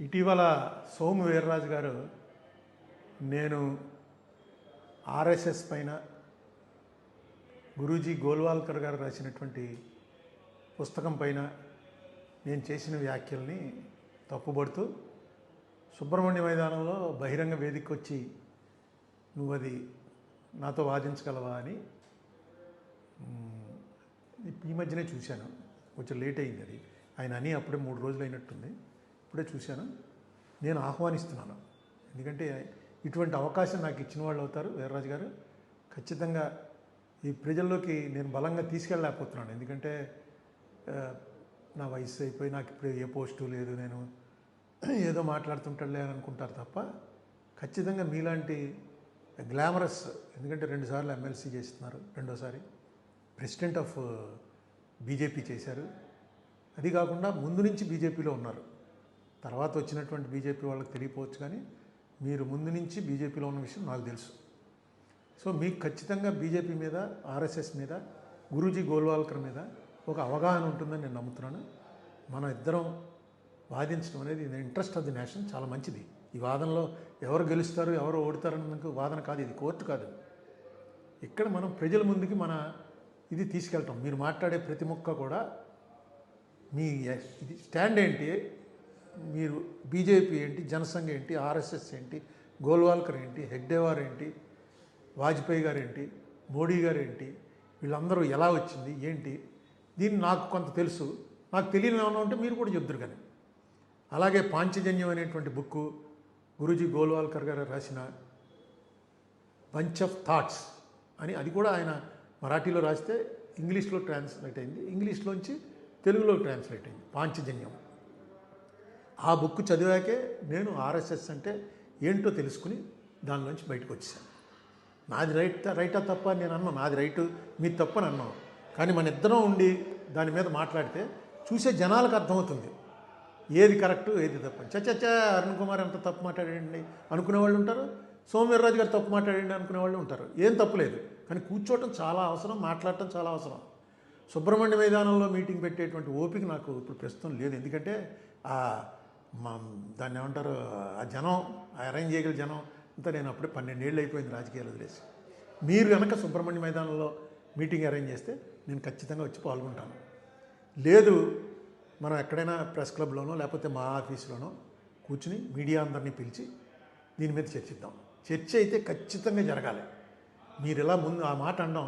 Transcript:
ఇటీవల సోము వీర్రాజు గారు నేను ఆర్ఎస్ఎస్ పైన గురూజీ గోల్వాల్కర్ గారు రాసినటువంటి పుస్తకం పైన నేను చేసిన వ్యాఖ్యల్ని తప్పుపడుతూ సుబ్రహ్మణ్య మైదానంలో బహిరంగ వేదిక వచ్చి నువ్వు అది నాతో వాదించగలవా అని ఈ మధ్యనే చూశాను. కొంచెం లేట్ అయింది అది. ఆయన అని అప్పుడే 3 రోజులు అయినట్టుంది. ఇప్పుడే చూశాను. నేను ఆహ్వానిస్తున్నాను. ఎందుకంటే ఇటువంటి అవకాశం నాకు ఇచ్చిన వాళ్ళు అవుతారు వీర్రాజు గారు. ఖచ్చితంగా ఈ ప్రజల్లోకి నేను బలంగా తీసుకెళ్ళలేకపోతున్నాను. ఎందుకంటే నా వయసు అయిపోయి నాకు ఇప్పుడు ఏ పోస్టు లేదు, నేను ఏదో మాట్లాడుతుంటాడులే అని అనుకుంటారు తప్ప ఖచ్చితంగా మీలాంటి గ్లామరస్, ఎందుకంటే 2 సార్లు ఎమ్మెల్సీ చేస్తున్నారు, రెండోసారి ప్రెసిడెంట్ ఆఫ్ బీజేపీ చేశారు. అది కాకుండా ముందు నుంచి బీజేపీలో ఉన్నారు. తర్వాత వచ్చినటువంటి బీజేపీ వాళ్ళకి తెలియపోవచ్చు, కానీ మీరు ముందు నుంచి బీజేపీలో ఉన్న విషయం నాకు తెలుసు. సో మీకు ఖచ్చితంగా బీజేపీ మీద, ఆర్ఎస్ఎస్ మీద, గురూజీ గోల్వాల్కర్ మీద ఒక అవగాహన ఉంటుందని నేను నమ్ముతున్నాను. మనం ఇద్దరం వాదించడం అనేది ఇంట్రెస్ట్ ఆఫ్ ది నేషన్, చాలా మంచిది. ఈ వాదనలో ఎవరు గెలుస్తారు ఎవరు ఓడతారన్నందుకు వాదన కాదు, ఇది కోర్టు కాదు. ఇక్కడ మనం ప్రజల ముందుకి మన ఇది తీసుకెళ్తాం. మీరు మాట్లాడే ప్రతి ముక్క కూడా మీ ఇది స్టాండ్ ఏంటి, మీరు బీజేపీ ఏంటి, జనసంఘ ఏంటి, ఆర్ఎస్ఎస్ ఏంటి, గోల్వాల్కర్ ఏంటి, హెగ్డేవార్ ఏంటి, వాజ్పేయి గారు ఏంటి, మోడీ గారు ఏంటి, వీళ్ళందరూ ఎలా వచ్చింది ఏంటి, దీన్ని నాకు కొంత తెలుసు. నాకు తెలియని ఏమన్నా ఉంటే మీరు కూడా చెప్తారు. కానీ అలాగే పాంచజన్యం అనేటువంటి బుక్ గురూజీ గోల్వాల్కర్ గారు రాసిన బంచ్ ఆఫ్ థాట్స్ అని, అది కూడా ఆయన మరాఠీలో రాస్తే ఇంగ్లీష్లో ట్రాన్స్లేట్ అయింది, ఇంగ్లీష్లోంచి తెలుగులో ట్రాన్స్లేట్ అయింది పాంచజన్యం. ఆ బుక్ చదివాకే నేను ఆర్ఎస్ఎస్ అంటే ఏంటో తెలుసుకుని దానిలోంచి బయటకు వచ్చేసాను. నాది రైటా తప్ప అని నేను అన్నాను, నాది రైటు మీది తప్పని అన్నాను. కానీ మన ఇద్దరం ఉండి దాని మీద మాట్లాడితే చూసే జనాలకు అర్థమవుతుంది ఏది కరెక్టు ఏది తప్పు. చచ్చా అరుణ్ కుమార్ ఎంత తప్పు మాట్లాడండి అనుకునే వాళ్ళు ఉంటారు, సోము వీర్రాజు గారు తప్పు మాట్లాడండి అనుకునే వాళ్ళు ఉంటారు. ఏం తప్పులేదు, కానీ కూర్చోవటం చాలా అవసరం, మాట్లాడటం చాలా అవసరం. సుబ్రహ్మణ్య మైదానంలో మీటింగ్ పెట్టేటువంటి ఓపిక నాకు ఇప్పుడు ప్రస్తుతం లేదు. ఎందుకంటే దాన్ని ఏమంటారు, ఆ జనం, ఆ అరేంజ్ చేయగల జనం అంతా, నేను అప్పుడే 12 ఏళ్ళు అయిపోయింది రాజకీయాలు వదిలేసి. మీరు కనుక సుబ్రహ్మణ్య మైదానంలో మీటింగ్ అరేంజ్ చేస్తే నేను ఖచ్చితంగా వచ్చి పాల్గొంటాను. లేదు మనం ఎక్కడైనా ప్రెస్ క్లబ్లోనో లేకపోతే మా ఆఫీసులోనో కూర్చుని మీడియా అందరినీ పిలిచి దీని మీద చర్చిద్దాం. చర్చ అయితే ఖచ్చితంగా జరగాలి. మీరు ఇలా ముందు ఆ మాట అనడం